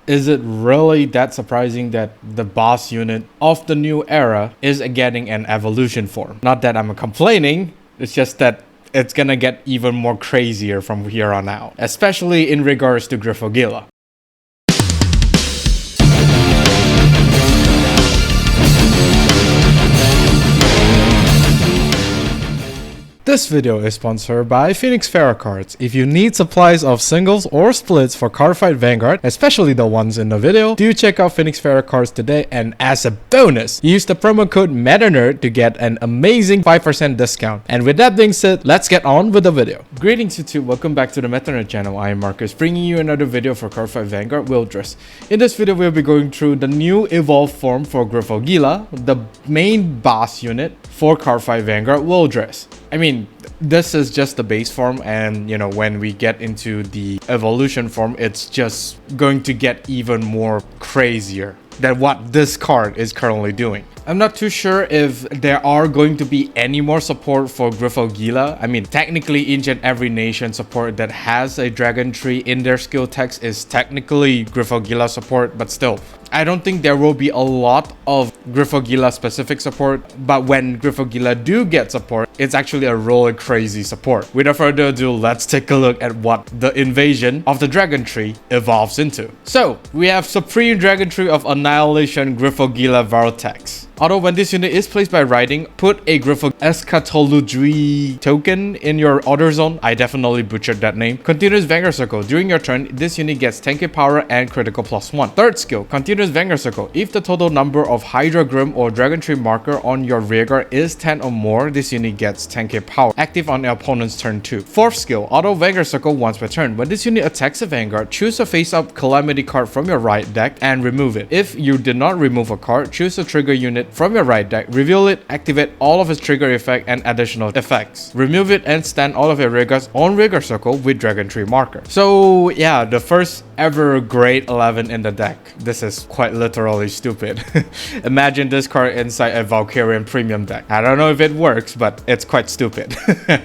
Is it really that surprising that the boss unit of the new era is getting an evolution form? Not that I'm complaining, it's just that it's gonna get even more crazier from here on out, especially in regards to Griphogila. This video is sponsored by Phoenix Pharos Cards. If you need supplies of singles or splits for Cardfight Vanguard, especially the ones in the video, do check out Phoenix Pharos Cards today, and as a bonus, use the promo code MetaNerd to get an amazing 5% discount. And with that being said, let's get on with the video. Greetings YouTube, welcome back to the MetaNerd channel. I am Marcus, bringing you another video for Cardfight Vanguard Willdress. In this video, we'll be going through the new evolved form for Griphogila, the main boss unit for Cardfight Vanguard Willdress. I mean, this is just the base form, and you know, when we get into the evolution form, it's just going to get even more crazier than what this card is currently doing. I'm not too sure if there are going to be any more support for Griphogila. I mean, technically each and every nation support that has a Dragontree in their skill text is technically Griphogila support, but still, I don't think there will be a lot of Griphogila specific support, but when Griphogila do get support, it's actually a really crazy support. Without further ado, let's take a look at what the invasion of the Dragontree evolves into. So, we have Supreme Dragontree of Annihilation Griphogila Vartex. Although when this unit is placed by writing, put a Griphogila Eschatology token in your order zone. I definitely butchered that name. Continuous Vanguard Circle. During your turn, this unit gets 10k power and critical +1. Third skill, Continuous Vanguard Circle. If the total number of Hydra Grim or Dragontree marker on your rearguard is 10 or more, this unit gets 10k power. Active on the opponent's turn 2. Fourth skill, Auto Vanguard Circle once per turn. When this unit attacks a Vanguard, choose a face-up Calamity card from your right deck and remove it. If you did not remove a card, choose a trigger unit from your right deck, reveal it, activate all of its trigger effect and additional effects. Remove it and stand all of your rearguards on rearguard circle with Dragontree marker. So yeah, the first ever grade 11 in the deck. This is quite literally stupid. Imagine this card inside a Valkyrian premium deck. I don't know if it works, but it's quite stupid.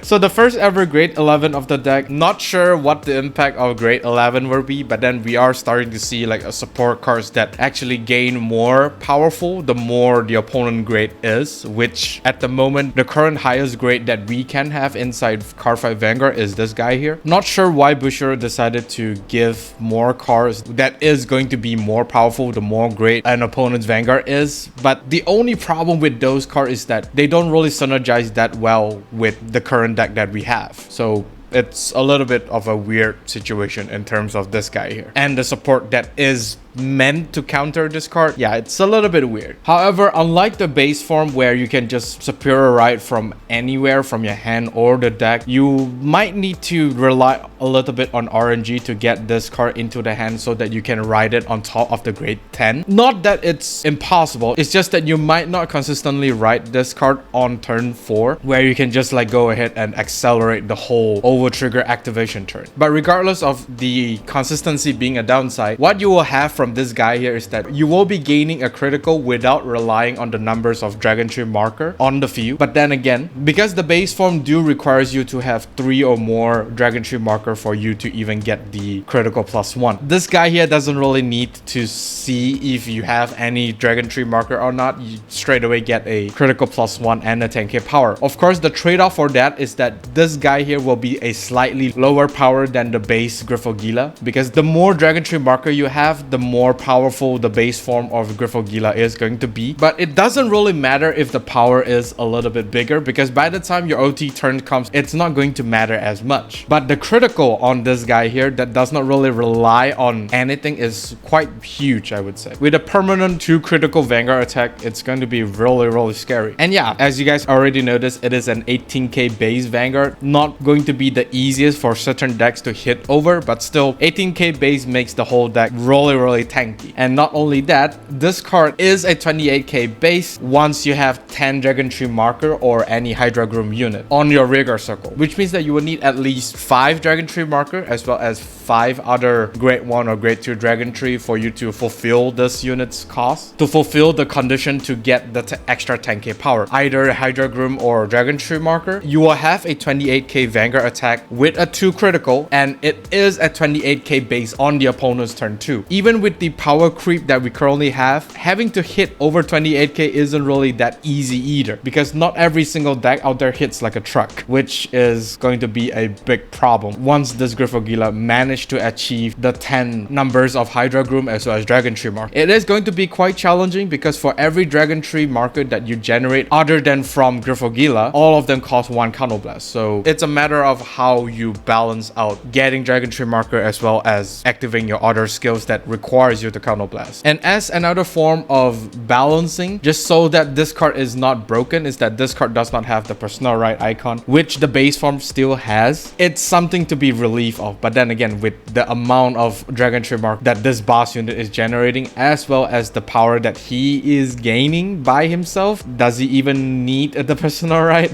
So the first ever grade 11 of the deck, not sure what the impact of grade 11 will be, but then we are starting to see like a support cards that actually gain more powerful the more the opponent grade is, which at the moment the current highest grade that we can have inside Cardfight Vanguard is this guy here. Not sure why Busher decided to give more cards that is going to be more powerful the more great an opponent's Vanguard is, but the only problem with those cards is that they don't really synergize that well with the current deck that we have. So it's a little bit of a weird situation in terms of this guy here and the support that is meant to counter this card. Yeah, it's a little bit weird. However, unlike the base form where you can just superior write from anywhere from your hand or the deck, you might need to rely a little bit on RNG to get this card into the hand so that you can write it on top of the grade 10. Not that it's impossible, it's just that you might not consistently write this card on turn 4 where you can just like go ahead and accelerate the whole over trigger activation turn. But regardless of the consistency being a downside, what you will have from this guy here is that you will be gaining a critical without relying on the numbers of Dragontree marker on the field. But then again, because the base form do requires you to have 3 or more Dragontree marker for you to even get the critical +1. This guy here doesn't really need to see if you have any Dragontree marker or not. You straight away get a critical +1 and a 10k power. Of course, the trade-off for that is that this guy here will be a slightly lower power than the base Griphogila, because the more Dragontree marker you have, the more powerful the base form of Griphogila is going to be. But it doesn't really matter if the power is a little bit bigger, because by the time your OT turn comes, it's not going to matter as much. But the critical on this guy here that does not really rely on anything is quite huge, I would say. With a permanent 2 critical Vanguard attack, it's going to be really scary. And yeah, as you guys already noticed, it is an 18k base Vanguard. Not going to be the easiest for certain decks to hit over, but still 18k base makes the whole deck really tanky. And not only that, this card is a 28k base once you have 10 Dragontree marker or any Hydra Groom unit on your rearguard circle, which means that you will need at least 5 Dragontree marker as well as 5 other grade 1 or grade 2 Dragontree for you to fulfill this unit's cost, to fulfill the condition to get the extra 10k power, either Hydra Groom or Dragontree marker. You will have a 28k Vanguard attack with a 2 critical, and it is a 28k base on the opponent's turn 2. Even with with the power creep that we currently have, having to hit over 28k isn't really that easy either, because not every single deck out there hits like a truck, which is going to be a big problem once this Griphogila managed to achieve the 10 numbers of Hydra Groom as well as Dragontree mark. It is going to be quite challenging because for every Dragontree marker that you generate other than from Griphogila, all of them cost 1 Counterblast. So it's a matter of how you balance out getting Dragontree marker as well as activating your other skills that requires you to Counterblast. And as another form of balancing, just so that this card is not broken, is that this card does not have the Persona Right icon, which the base form still has. It's something to be relieved of, but then again, with the amount of Dragontree mark that this boss unit is generating, as well as the power that he is gaining by himself, does he even need the Persona Right?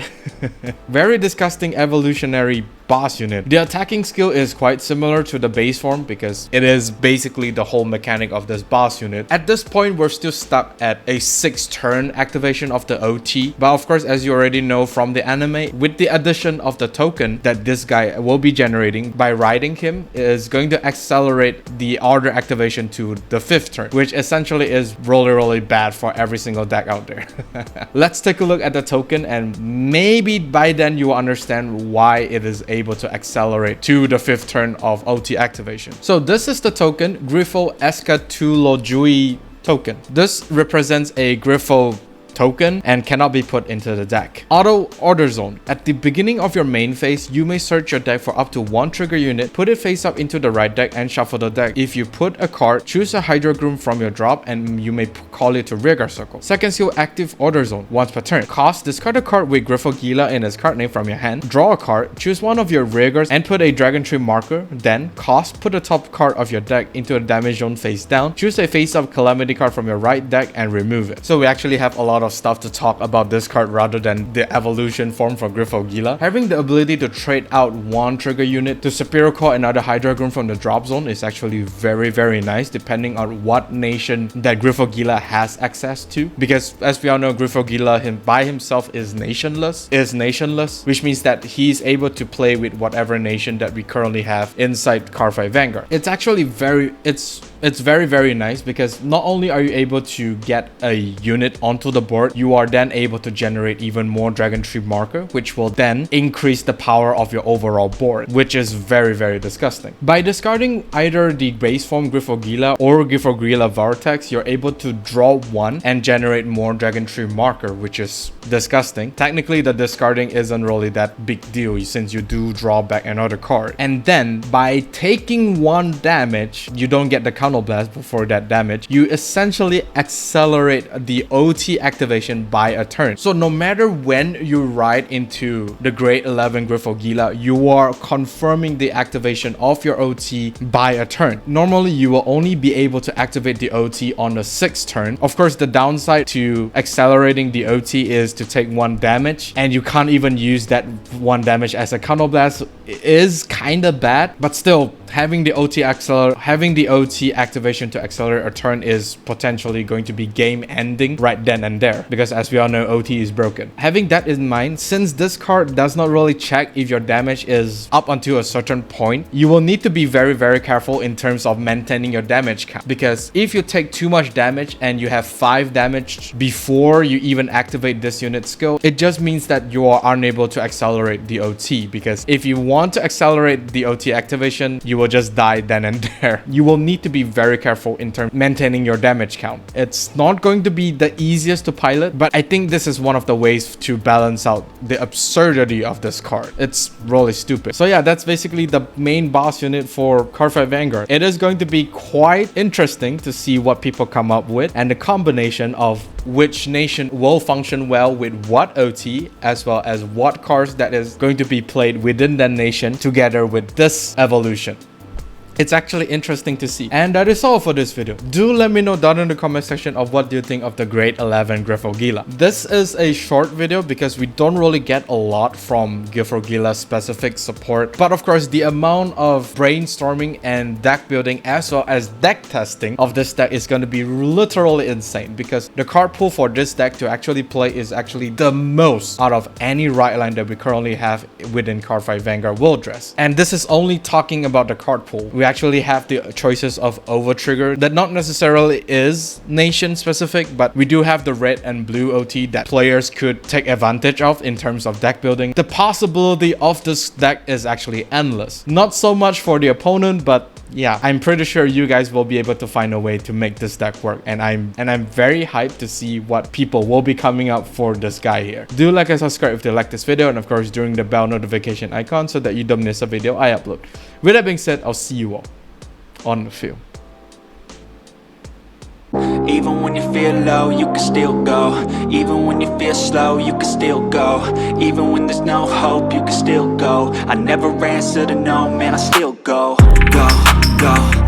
Very disgusting evolutionary boss unit. The attacking skill is quite similar to the base form because it is basically the whole mechanic of this boss unit. At this point, we're still stuck at a 6-turn activation of the OT, but of course, as you already know from the anime, with the addition of the token that this guy will be generating by riding him, is going to accelerate the order activation to the 5th turn, which essentially is really bad for every single deck out there. Let's take a look at the token, and maybe by then you will understand why it is able to accelerate to the 5th turn of OT activation. So this is the token, Gripho Escatulojui token. This represents a Gripho token and cannot be put into the deck. Auto Order Zone. At the beginning of your main phase, you may search your deck for up to 1 trigger unit, put it face up into the right deck and shuffle the deck. If you put a card, choose a Hydra Groom from your drop and you may call it to rearguard circle. Second skill, Active Order Zone. Once per turn. Cost, discard a card with Griphogila in its card name from your hand, draw a card, choose one of your rearguards and put a Dragontree marker. Then, cost, put the top card of your deck into a damage zone face down, choose a face up Calamity card from your right deck and remove it. So we actually have a lot of stuff to talk about this card rather than the evolution form for Griphogila. Having the ability to trade out 1 trigger unit to Superior Call another Hydra Groom from the drop zone is actually very nice, depending on what nation that Griphogila has access to, because as we all know, Griphogila by himself is nationless, which means that he's able to play with whatever nation that we currently have inside Cardfight Vanguard. It's actually very nice because not only are you able to get a unit onto the board, you are then able to generate even more Dragontree marker, which will then increase the power of your overall board, which is very disgusting. By discarding either the base form Griphogila or Griphogila Vartex, you're able to draw 1 and generate more Dragontree marker, which is disgusting. Technically, the discarding isn't really that big deal since you do draw back another card. And then by taking 1 damage, you don't get the Counterblast before that damage. You essentially accelerate the OT activation by a turn. So no matter when you ride into the grade 11 Griphogila, you are confirming the activation of your OT by a turn. Normally, you will only be able to activate the OT on the 6th turn. Of course, the downside to accelerating the OT is to take 1 damage, and you can't even use that 1 damage as a Counterblast. Is kind of bad, but still, having the OT activation to accelerate a turn is potentially going to be game ending right then and there, because as we all know, OT is broken. Having that in mind, since this card does not really check if your damage is up until a certain point, you will need to be very careful in terms of maintaining your damage count, because if you take too much damage and you have 5 damage before you even activate this unit skill, it just means that you are unable to accelerate the OT, because if you want to accelerate the OT activation, you will just die then and there. You will need to be very careful in terms of maintaining your damage count. It's not going to be the easiest to pilot, but I think this is one of the ways to balance out the absurdity of this card. It's really stupid. So yeah, that's basically the main boss unit for Cardfight Vanguard. It is going to be quite interesting to see what people come up with and the combination of which nation will function well with what OT, as well as what cards that is going to be played within that nation together with this evolution. It's actually interesting to see. And that is all for this video. Do let me know down in the comment section of what do you think of the grade 11 Griphogila. This is a short video because we don't really get a lot from Griphogila specific support. But of course, the amount of brainstorming and deck building as well as deck testing of this deck is going to be literally insane, because the card pool for this deck to actually play is actually the most out of any right line that we currently have within Cardfight Vanguard Willdress. And this is only talking about the card pool. We actually have the choices of over trigger that not necessarily is nation specific, but we do have the red and blue OT that players could take advantage of in terms of deck building. The possibility of this deck is actually endless. Not so much for the opponent, but yeah, I'm pretty sure you guys will be able to find a way to make this deck work, and I'm very hyped to see what people will be coming up for this guy here. Do like and subscribe if you like this video, and of course during the bell notification icon so that you don't miss a video I upload. With that being said, I'll see you all on the field. Even when you feel low, you can still go. Even when you feel slow, you can still go. Even when there's no hope, you can still go. I never answer to no, man, I still go. Go, go.